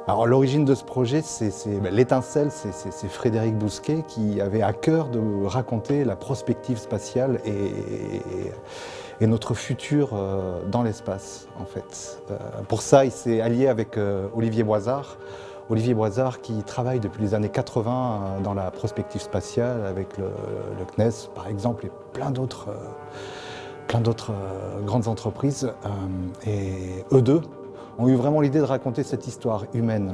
Alors l'origine de ce projet, l'étincelle, c'est Frédéric Bousquet qui avait à cœur de raconter la prospective spatiale et notre futur dans l'espace, en fait. Pour ça, il s'est allié avec Olivier Boisard. Olivier Boisard qui travaille depuis les années 80 dans la prospective spatiale avec le CNES, par exemple, et plein d'autres grandes entreprises. Et eux deux ont eu vraiment l'idée de raconter cette histoire humaine.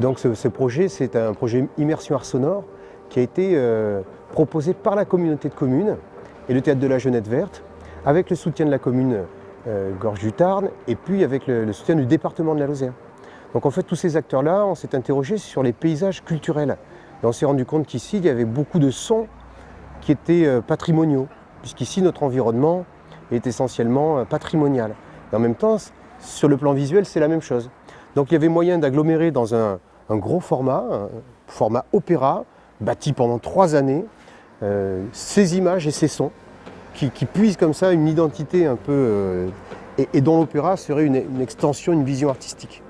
Donc ce projet, c'est un projet Immersion Art Sonore qui a été proposé par la communauté de communes et le Théâtre de la Jeunette Verte, avec le soutien de la commune Gorges du Tarn et puis avec le soutien du département de la Lozère. Donc en fait, tous ces acteurs-là, on s'est interrogé sur les paysages culturels. Et on s'est rendu compte qu'ici, il y avait beaucoup de sons qui étaient patrimoniaux, puisqu'ici, notre environnement est essentiellement patrimonial. Et en même temps, sur le plan visuel, c'est la même chose. Donc il y avait moyen d'agglomérer dans un gros format, un format opéra, bâti pendant 3 années, ces images et ces sons, qui puisent comme ça une identité un peu... et dont l'opéra serait une extension, une vision artistique.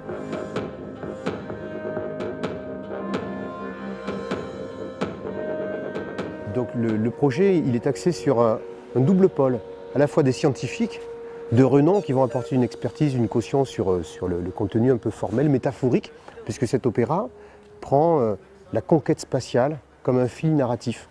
Donc le projet, il est axé sur un double pôle, à la fois des scientifiques de renom qui vont apporter une expertise, une caution sur le contenu un peu formel, métaphorique, puisque cet opéra prend la conquête spatiale comme un fil narratif.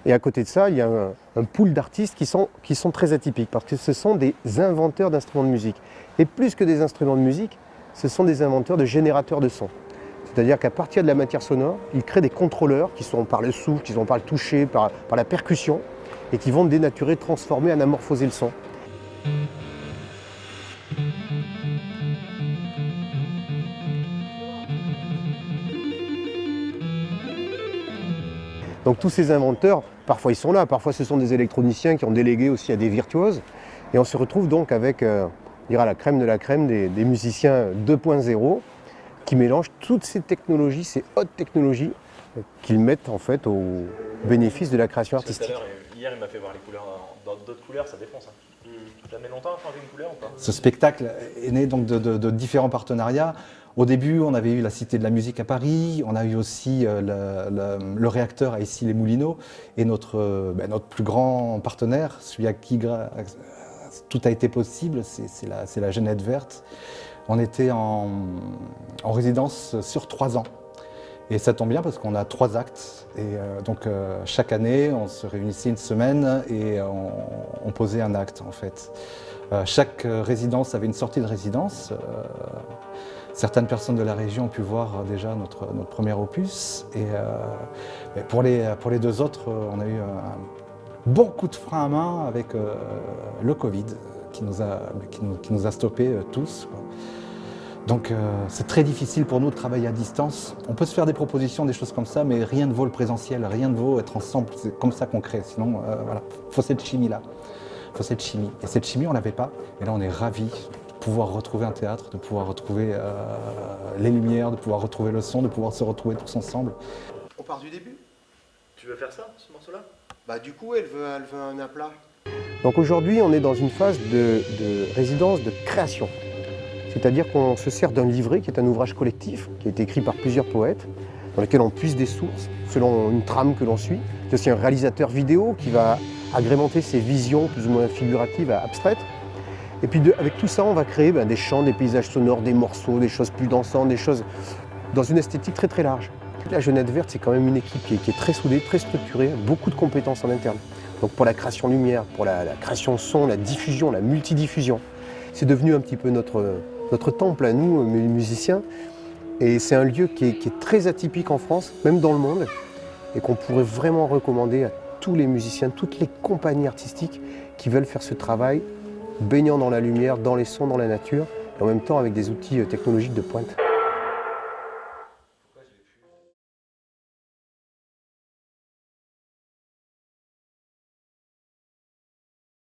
Et à côté de ça, il y a un pool d'artistes qui sont très atypiques, parce que ce sont des inventeurs d'instruments de musique. Et plus que des instruments de musique, ce sont des inventeurs de générateurs de sons. C'est-à-dire qu'à partir de la matière sonore, ils créent des contrôleurs qui sont par le souffle, qui sont par le toucher, par la percussion, et qui vont dénaturer, transformer, anamorphoser le son. Donc tous ces inventeurs, parfois ils sont là, parfois ce sont des électroniciens qui ont délégué aussi à des virtuoses. Et on se retrouve donc avec la crème de la crème des musiciens 2.0 qui mélangent toutes ces technologies, ces hautes technologies qu'ils mettent en fait au bénéfice de la création artistique. Tout à l'heure, hier il m'a fait voir les couleurs dans d'autres couleurs, ça défonce. Ça met longtemps à changer une couleur ou pas? Ce spectacle est né donc de différents partenariats. Au début, on avait eu la Cité de la Musique à Paris, on a eu aussi le réacteur à Issy-les-Moulineaux et notre plus grand partenaire, celui à qui tout a été possible, c'est la Jeunette Verte. On était en résidence sur 3 ans. Et ça tombe bien parce qu'on a 3 actes. Et donc chaque année, on se réunissait une semaine et on posait un acte en fait. Chaque résidence avait une sortie de résidence. Certaines personnes de la région ont pu voir déjà notre premier opus. Et pour les 2 autres, on a eu un bon coup de frein à main avec le Covid qui nous a stoppés tous, quoi. Donc c'est très difficile pour nous de travailler à distance. On peut se faire des propositions, des choses comme ça, mais rien ne vaut le présentiel, rien ne vaut être ensemble. C'est comme ça qu'on crée. Sinon, voilà, faut cette chimie-là. Faut cette chimie. Et cette chimie, on l'avait pas. Et là, on est ravis de pouvoir retrouver un théâtre, de pouvoir retrouver les lumières, de pouvoir retrouver le son, de pouvoir se retrouver tous ensemble. On part du début. Tu veux faire ça, ce morceau-là? Bah du coup, elle veut un aplat. Donc aujourd'hui, on est dans une phase de résidence de création. C'est-à-dire qu'on se sert d'un livret qui est un ouvrage collectif, qui a été écrit par plusieurs poètes, dans lequel on puise des sources, selon une trame que l'on suit. C'est aussi un réalisateur vidéo qui va agrémenter ses visions plus ou moins figuratives, abstraites. Et puis avec tout ça, on va créer des chants, des paysages sonores, des morceaux, des choses plus dansantes, des choses dans une esthétique très très large. La Jeunette Verte, c'est quand même une équipe qui est très soudée, très structurée, beaucoup de compétences en interne. Donc pour la création lumière, pour la création son, la diffusion, la multidiffusion. C'est devenu un petit peu notre temple à nous, musiciens. Et c'est un lieu qui est très atypique en France, même dans le monde, et qu'on pourrait vraiment recommander à tous les musiciens, toutes les compagnies artistiques qui veulent faire ce travail, baignant dans la lumière, dans les sons, dans la nature, et en même temps avec des outils technologiques de pointe.